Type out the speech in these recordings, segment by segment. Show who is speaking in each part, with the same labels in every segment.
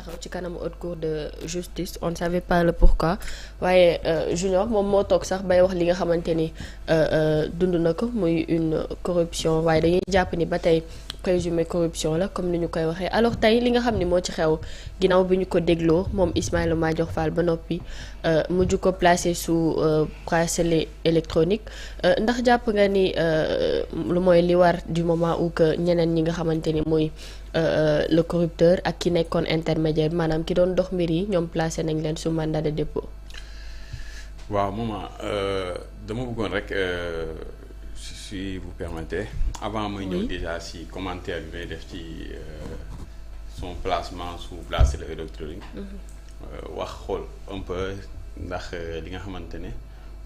Speaker 1: taxaw ci kanamu haute cour de justice on ne savait pas le pourquoi waaye Junior moom moo toog sax bay wax li nga xamante ni dund na ko muy une corruption waaye dañuy jàpp ni ba tey présumé corruption la comme ni ñu koy waxee alors tey li nga xam ni moo ci xew ginnaaw bi ñu ko dégloo moom Ismaïla Madior Fall ba noppi mujj ko placé sous bracelet électronique ndax jàpp nga ni lu mooy li war du moment où que ñeneen ñi nga xamante ni muy le corrupteur ak ki nekkoon intermédiaire maanaam ki doon dox mbir yi ñoom placé nañ leen sous mandat de dépôt.
Speaker 2: waaw maman dama bëggoon rek si vous permettez avant may ñëw déjà si commentaire bi may def ci son placement sous bracelet électronique wax xool un peu ndax li nga xamante ne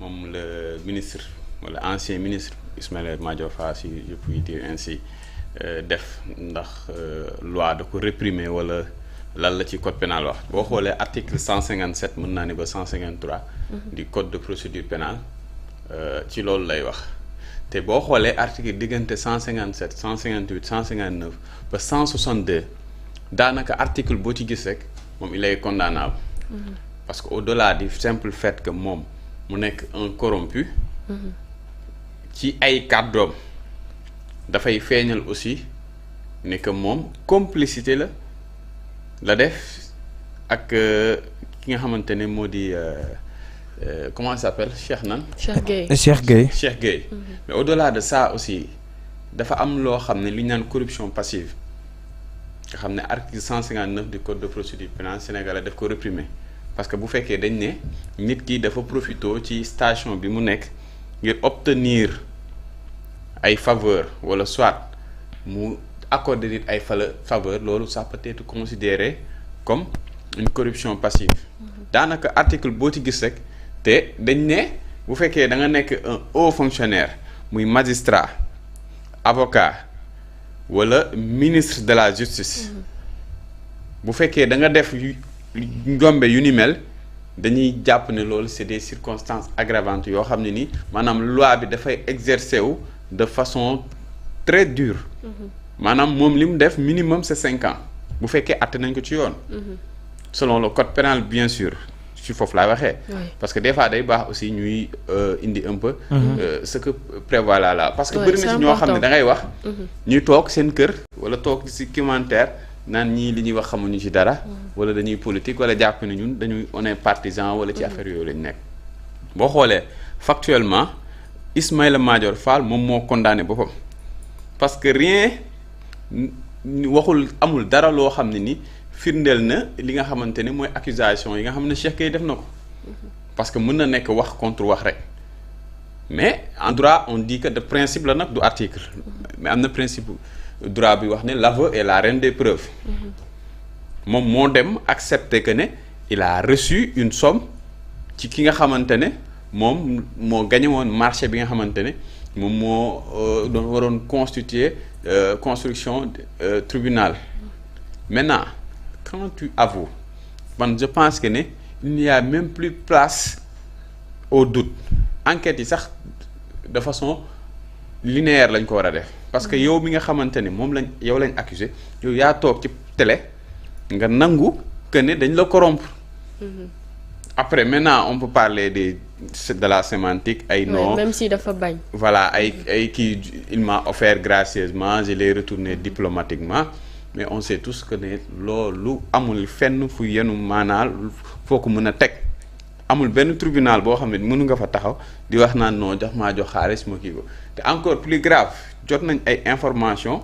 Speaker 2: moom le ministre wala ancien ministre Ismaïla Madior Fall si je puis dire ainsi def ndax loi da ko réprimer wala lan la ci code pénal wax boo xoolee article 157 mën naa ne ba 153 du code de procédure pénale ci loolu lay wax te boo xoolee article diggante 157 158 159 ba 162 daanaka article boo ci gis rek moom il est condamnable parce que au-delà du simple fait que moom mu nekk un corrompu ci ay kàddoom dafay feeñal aussi ne que moom complicité la def ak ki nga xamante ne moo di comment ça s'appelle Cheikh nan
Speaker 3: Cheikh Gueye
Speaker 2: mais au-delà de ça aussi dafa am loo xam ne li ñu naan corruption passive nga xam ne article 159 du code de procédure pénale sénégalais daf ko réprimer parce que bu fekkee dañ ne nit ki dafa profitoo ci station bi mu nekk ngir obtenir ay faveur wala soit mu accorder nit ay faveur loolu ça peut être considéré comme une corruption passive daanaka article boo ci gis rek te dañ ne bu fekkee da nga nekk un haut fonctionnaire muy magistrat avocat wala ministre de la justice bu fekkee da nga def njombe yu ni mel dañuy jàpp ne loolu c'est des circonstances aggravantes yoo xam ne ni maanaam loi bi dafay exercer wu de façon très dure maanaam moom li mu def minimum c'est 5 ans bu fekkee àtte nañ ko ci yoon selon le code pénal bien sûr ci foofu laay waxee parce que des fois day baax aussi ñuy indi un peu ce que prévoit la loi parce que bëri na ci ñoo xam ne da ngay wax ñuy toog seen kër wala toog ci commentaire naan ñii li ñuy wax xamuñu ci dara wala dañuy politique wala jàpp ne ñun dañuy on est partisan wala ci affaire yooyu lañ nekk boo xoolee factuellement Ismaïla Madior Fall moom moo condamné boppam parce que rien waxul amul dara loo xam ne ni firndeel na li nga xamante ne mooy accusation yi nga xam ne Cheikh Gueye def na ko parce que mën na nekk wax contre wax rek mais en droit on dit que de principe la nag du article mais am na principe droit bi wax ne l'aveu est la reine des preuves moom moo dem accepter que ne il a reçu une somme ci ki nga xamante ne moom moo gagné woon marché bi nga xamante ne moom moo doon waroon constituer construction tribunal maintenant quand tu avoues man je pense que ne il n'y a même plus place au doute enquête yi sax de façon linéaire lañ ko war a def parce que yow mi nga xamante ne moom lañ yow lañ accusé yow yaa toog ci télé nga nangu que ne dañ la corrompre après maintenant on peut parler de la sémantique ay non
Speaker 1: même si dafa bañ
Speaker 2: voilà ay kii il m'a offert gracieusement je l'ai retourné diplomatiquement mais on sait tous que ne loolu amul fenn fu yenu maanaal foo ko mën a teg amul benn tribunal boo xam ne mënu nga fa taxaw di wax naan non jox maa jox xaalis ma kii ko te encore plus grave jot nañ ay information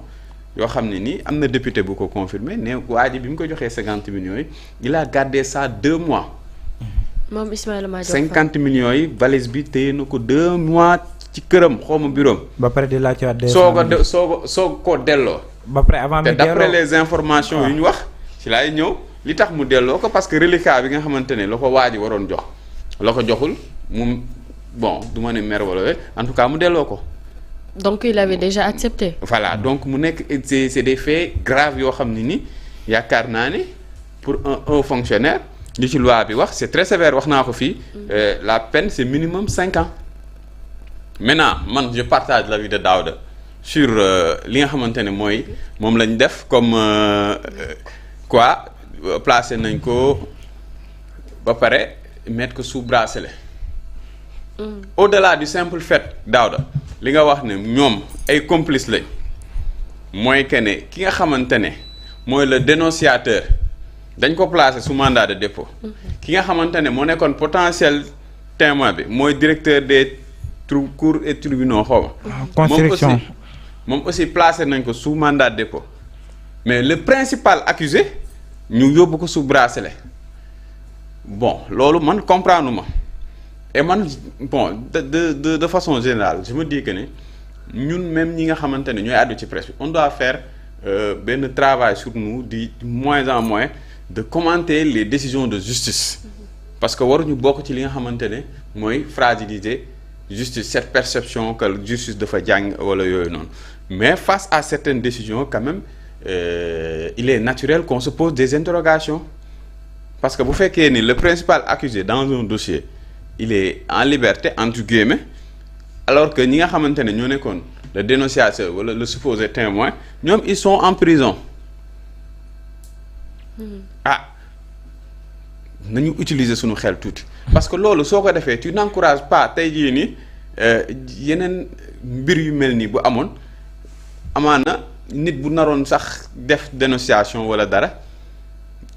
Speaker 2: yoo xam ne nii am na député bu ko confirmé ne waa ji bi mu ko joxee 50 millions yi il a gardé ça 2 mois
Speaker 1: moom Ismaïla Madior Fall
Speaker 2: 50 millions yi valise bi téye na ko 2 mois ci këram xawma bureau
Speaker 3: ba pare di laajte waat
Speaker 2: soo ko delloo
Speaker 3: ba pare avant
Speaker 2: te d'après les informations yu ñu wax ci laay ñëw li tax mu delloo ko parce que reliquat bi nga xamante ne la ko waa ji waroon jox la ko joxul mu bon du ma ne mer wala en tout cas mu delloo ko.
Speaker 1: donc il avait déjà accepté.
Speaker 2: voilà donc mu nekk c'est des faits graves yoo xam ne ni yaakaar naa ne pour un fonctionnaire li ci loi bi wax c'est très sévère wax naa ko fii. la peine c'est minimum 5 ans. maintenant man je partage l'avis de Daouda sur li nga xamante ne mooy moom lañ def comme quoi placé nañ ko ba pare mettre ko sous bracelet. Au-delà du simple fait Daouda li nga wax ne ñoom ay complices lañ mooy que ne ki nga xamante ne mooy le dénonciateur dañ ko placé sous mandat de dépôt. ki nga xamante ne moo nekkoon potentiel témoin bi mooy directeur des cours et tribunaux xaw ma.
Speaker 3: construction
Speaker 2: moom aussi placé nañ ko sous mandat de dépôt mais le principal accusé ñu yóbbu ko sous bracelet bon loolu man comprendre ma et man bon de façon générale je me dis que ne ñun même ñi nga xamante ne ñooy àddu ci presse bi on doit faire benn travail sur nous de moins en moins de commenter les décisions de justice parce que waruñu bokk ci li nga xamante ne mooy fragiliser justice cette perception que justice dafa jàng wala yooyu noonu mais face à certaines décisions quand même il est naturel qu'on se pose des interrogations parce que bu fekkee ni le principal accusé dans un dossier il est en liberté entre guillemets alors que ñi nga xamante ne ñoo nekkoon le dénonciateur wala le supposé témoin ñoom ils sont en prison nañu utiliser suñu xel tuuti parce que loolu soo ko defee tu n'encourages pas tey jii ni yeneen mbir yu mel nii bu amoon amaana nit bu naroon sax def dénonciation wala dara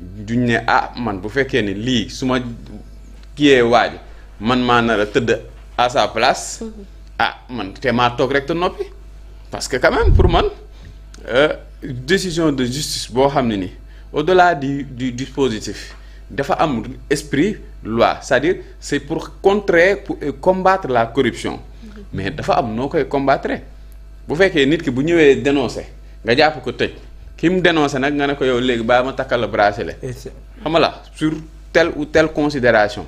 Speaker 2: duñ ne man bu fekkee ni lii su ma kiyee waaj man maa nar a tëdd à sa place man te maa toog rek te noppi parce que quand même pour man décision de justice boo xam ne ni au-delà du dispositif dafa am esprit loi c'est-à-dire c'est pour contrer pour combattre la corruption mais dafa am noo koy combattre bu fekkee nit ki bu ñëwee dénoncer nga jàpp ko tëj ki mu dénoncer nag nga ne ko yow léegi baa ma takkal la bracelet xam nga la sur telle ou telle considération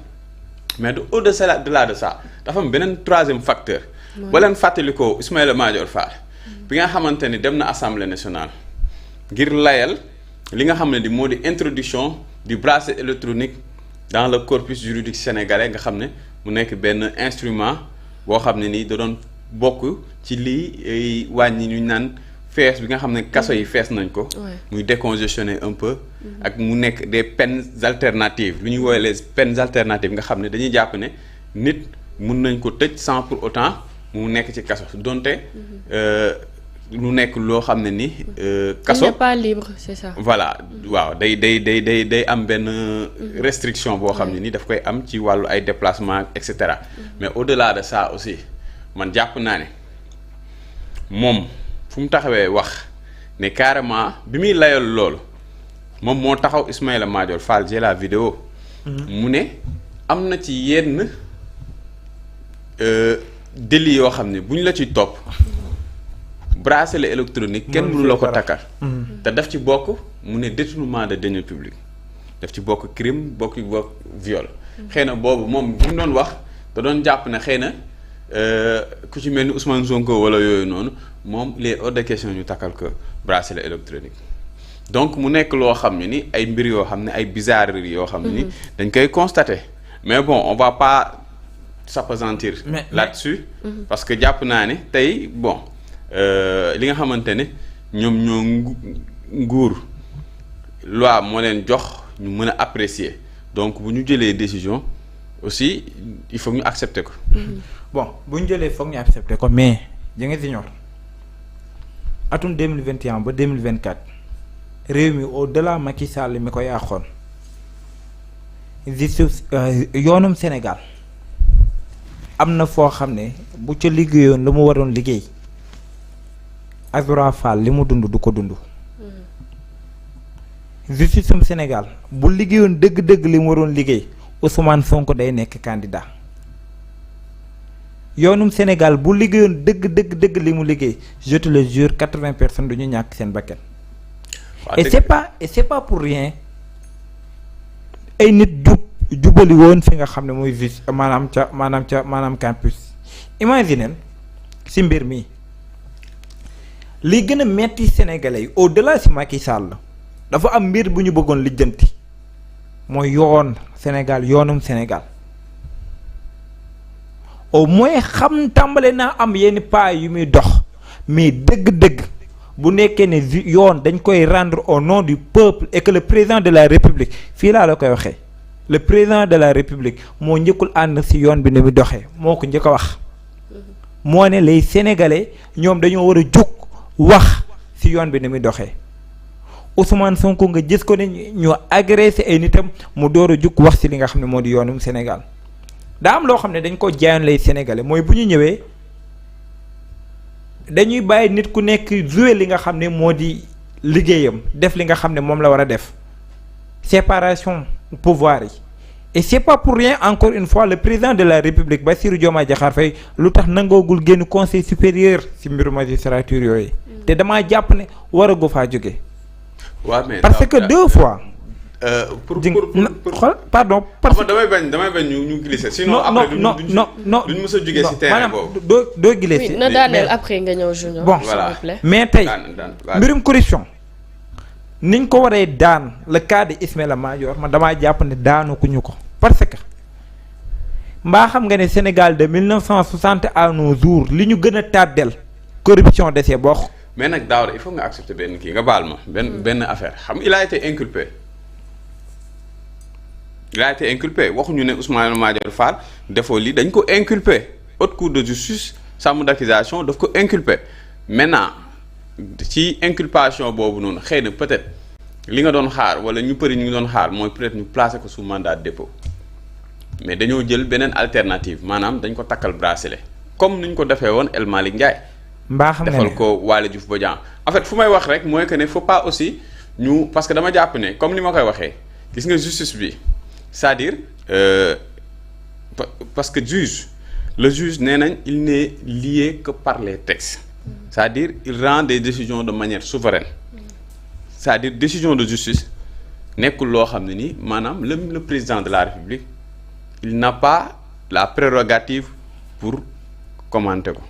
Speaker 2: mais au-delà de ça dafa am beneen troisième facteur ba leen fàttali ko Ismaïla Madior Fall bi nga xamante ni dem na Assemblée nationale ngir layal li nga xam ne moo di introduction du bracelet électronique dans le corpus juridique sénégalais nga xam ne mu nekk benn instrument boo xam ne nii da doon bokk ci lii wàññi ñu naan fees bi nga xam ne kaso yi fees nañ ko muy décongestionner un peu ak mu nekk des peines alternatives lu ñuy woowee les peines alternatives nga xam ne dañuy jàpp ne nit mun nañ ko tëj sans pour autant mu nekk ci kaso donte lu nekk loo xam ne ni kaso
Speaker 1: il n'est pas libre c'est ça.
Speaker 2: voilà waaw day am benn restriction boo xam ne ni daf koy am ci wàllu ay déplacement et cetera mais au-delà de ça aussi man jàpp naa ne moom fu mu taxawee wax ne carrément bi muy layal loolu moom moo taxaw Ismaïla Madior Fall j'ai la vidéo mu ne am na ci yenn délits yoo xam ne bu ñu la ciy topp bracelet électronique kenn mënu la ko takkal te daf ci bokk mu ne détournement de deniers publics daf ci bokk crime bokk viol xëy na boobu moom bu mu doon wax da doon jàpp ne xëy na ku ci mel ni Ousmane Sonko wala yooyu noonu moom il est hors de question ñu takkal ko bracelet électronique donc mu nekk loo xam ne ni ay mbir yoo xam ne ay bizarreries yoo xam ne ni dañ koy constater mais bon on va pas s'appesantir là-dessus parce que jàpp naa ne tey bon li nga xamante ne ñoom ñoo nguur loi moo leen jox ñu mën a apprécier donc bu ñu jëlee décision aussi il faut ñu accepter ko.
Speaker 3: bon bu ñu jëlee foog ñu accepter ko mais ja nga siñor atum 2021 ba 2024 réew mi au-delà Macky Sall mi ko yàqoon justice yoonum Sénégal am na foo xam ne bu ca liggéeyoon la mu waroon liggéey Azoura Fall li mu dund du ko dund justice am Sénégal bu liggéeyoon dëgg-dëgg li mu waroon liggéey Ousmane Sonko day nekk candidat yoonum Sénégal bu liggéeyoon dëgg li mu liggéey je te le jure 80 personnes du ñu ñàkk seen bakkan et c'est pas pour rien ay nit jubali woon fi nga xam ne mooy vis maanaam campus imagine si mbir mi li gën a metti sénégalais yi au-delà si Macky Sall dafa am mbir bu ñu bëggoon lijjanti mooy yoon Sénégal yoonum Sénégal au moins xam tàmbale naa am yenn pas yu muy dox mais dëgg-dëgg bu nekkee ne yoon dañ koy rendre au nom du peuple et que le président de la république fii laa la koy waxee le président de la république moo njëkkul ànd ci yoon bi ni mu doxee moo ko njëkk a wax moo ne les sénégalais ñoom dañoo war a jóg wax ci yoon bi ni muy doxee Ousmane Sonko nga gis ko ne ñu agressé ay nitam mu door a jóg wax ci li nga xam ne moo di yoonum Sénégal daa am loo xam ne dañ ko jaayoon lay sénégalais mooy bu ñu ñëwee dañuy bàyyi nit ku nekk jouer li nga xam ne moo di liggéeyam def li nga xam ne moom la war a def séparation pouvoir yi et c'est pas pour rien encore une fois le président de la République Bassirou Diomaye Diakhar Faye lu tax nangoogul génn conseil supérieur ci mbiru magistrature yooyu te damaa jàpp ne waragu faa jóge
Speaker 2: waaw mais
Speaker 3: parce que deux fois.
Speaker 2: pour
Speaker 3: xool pardon. parce que
Speaker 2: damay bañ ñu glisser. sinon après duñ mës a jógee ci terrain boobu.
Speaker 3: doo glisser.
Speaker 1: na daaneel après nga ñëw Junior.
Speaker 3: bon
Speaker 2: voilà
Speaker 3: mais tey mbirum corruption niñ ko waree daan le cas de Ismaïla Madior man damaa jàpp ne daanu ku ñu ko parce que mbaa xam nga ne Sénégal de 1960 à nos jours li ñu gën a tàddeel corruption de see bokk.
Speaker 2: mais nag Daouda il faut nga accepter benn kii nga baal ma benn affaire xam il a été inculpé waxuñu ne Ismaïla Madior Fall defoo lii dañ ko inculpé haute cour de justice chambre d'accusation daf ko inculpé maintenant ci inculpation boobu noonu xëy na peut-être li nga doon xaar wala ñu përi ñu ngi doon xaar mooy peut-être ñu placer ko sous mandat de dépôt mais dañoo jël beneen alternative maanaam dañ ko takkal bracelet comme ni ñu ko defee woon El Malick Ndiaye
Speaker 3: mbaa xam nga ne
Speaker 2: defal ko Waly Diouf Bodian en fait fu may wax rek mooy que ne faut pas aussi ñu parce que dama jàpp ne comme ni ma koy waxee gis nga justice bi c'est-à-dire parce que le juge nee nañ il n'est lié que par les textes c'est-à-dire il rend des décisions de manière souveraine c'est-à-dire décision de justice nekkul loo xam ne nii maanaam le président de la République il n'a pas la prérogative pour commenter ko.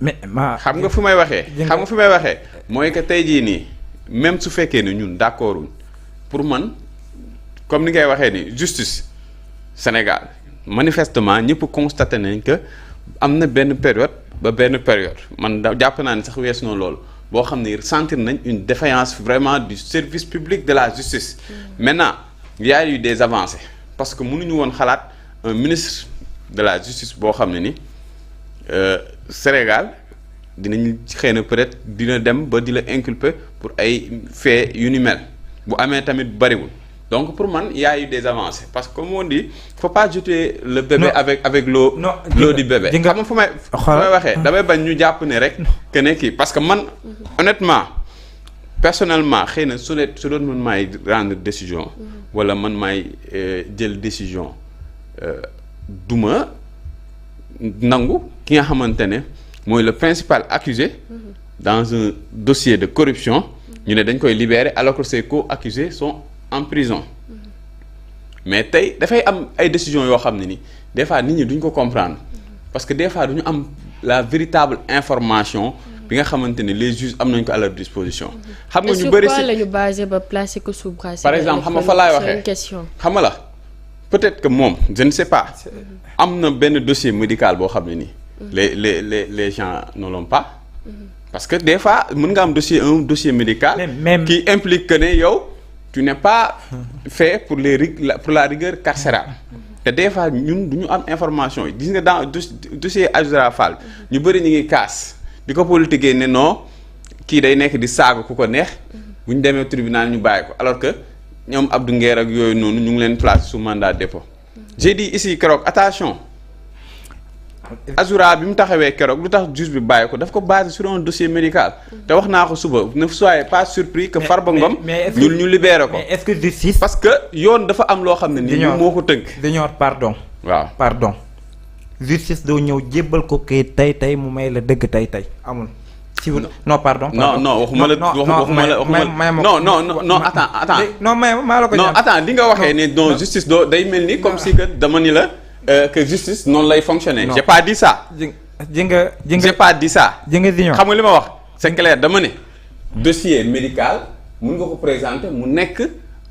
Speaker 3: mais
Speaker 2: xam nga fu may waxee mooy que tey jii nii même su fekkee ne ñun d'accorduñ pour man comme ni ngay waxee ni justice Sénégal manifestement ñëpp constaté nañ que am na benn période man jàpp naa ne sax weesu na loolu boo xam ne sentir nañ une défaillance vraiment du service public de la justice. Maintenant il y a eu des avancées parce que mënuñu woon xalaat un ministre de la justice boo xam ne ni Sénégal dinañ xëy na peut-être dina dem ba di la inculper pour ay faits yu ni mel bu amee tamit bariwul donc pour man il y a eu des avancées parce que comme on dit faut pas jeter le bébé avec l'eau du bébé xam nga fu may waxee damay bañ ñu jàpp ne rek que ne kii parce que man honnêtement personnellement xëy na su doon man maay rendre décision wala man maay jël décision duma nangu ki nga xamante ne mooy le principal accusé dans un dossier de corruption ñu ne dañ koy libérer alors que ses co-accusés sont en prison mais tey dafay am ay décisions yoo xam ne ni des fois nit ñi duñ ko comprendre parce que des fois duñu am la véritable information bi nga xamante ne les juges am nañ ko à leur disposition. xam nga ñu bëri si
Speaker 1: la ñu basé ba placer ko sous bracelet.
Speaker 2: par exemple xam nga fa laay waxee xam nga la peut-être que moom je ne sais pas am na benn dossier médical boo xam ne nii. les gens ne l'ont pas. parce que des fois mën nga am un dossier médical. qui implique que ne yow. tu n'es pas fait pour la rigueur carcérale te des fois ñun du ñu am information yi gis nga dans dossier Azoura Fall ñu bëri ñu ngi kaas di ko politiquer ne non kii day nekk di saaga ku ko neex bu ñu demee tribunal ñu bàyyi ko alors que ñoom Abdou Nguer ak yooyu noonu ñu ngi leen place sous mandat de dépôt. J'ai dit ici keroog attention Azoura bi mu taxawee keroog lu tax juge bi bàyyi ko daf ko basé sur un dossier médical te wax naa ko suba ne soyez pas surpris que Farba Ngom ñu libéré ko.
Speaker 3: mais est-ce que justice.
Speaker 2: parce que yoon dafa am loo xam ne nii moo ko tënk.
Speaker 3: dañoo pardon.
Speaker 2: waaw
Speaker 3: pardon. justice doo ñëw jébbal ko kayit tey mu may la dëgg tey amul. si non pardon.
Speaker 2: non waxuma la non attends.
Speaker 3: non maa la ko
Speaker 2: non attends li nga waxee ne donc justice doo day mel ni comme si que dama ni la. que justice noonu lay fonctionner. j'ai pas dit ça. j'ai pas dit ça. xam nga li ma wax c'est clair dama ne. dossier médical mun nga ko présenter mu nekk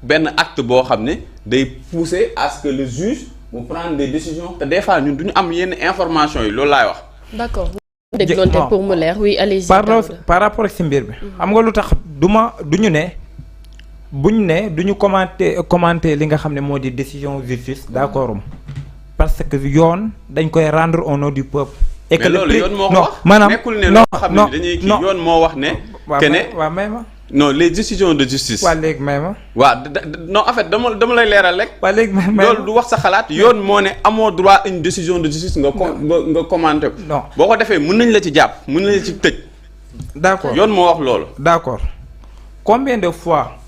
Speaker 2: benn acte boo xam ne day pousser à ce que le juge mu prendre des décisions te des fois ñun du ñu am yenn information yi loolu laay wax.
Speaker 1: d'accord. dégloonte pour mu leer oui allez-y.
Speaker 3: par rapport ak si mbir bi. xam nga lu tax duñu commenter li nga xam ne moo di décision justice d'accord parce que yoon dañ koy rendre au nom du peuple.
Speaker 2: et que loolu yoon moo ko wax
Speaker 3: maanaam
Speaker 2: nekkul ne loo xam ne dañuy kii yoon moo wax ne. que ne
Speaker 3: waaw may ma.
Speaker 2: non les décisions de justice.
Speaker 3: waa léegi may ma.
Speaker 2: waaw non en fait dama lay leeral rek.
Speaker 3: waa léegi may ma
Speaker 2: loolu du wax sa xalaat yoon moo ne amoo droit une décision de justice nga commenter ko.
Speaker 3: non
Speaker 2: boo ko defee mën nañ la ci jàpp mën nañ la ci tëj.
Speaker 3: d'accord
Speaker 2: yoon moo wax loolu.
Speaker 3: d'accord combien de fois.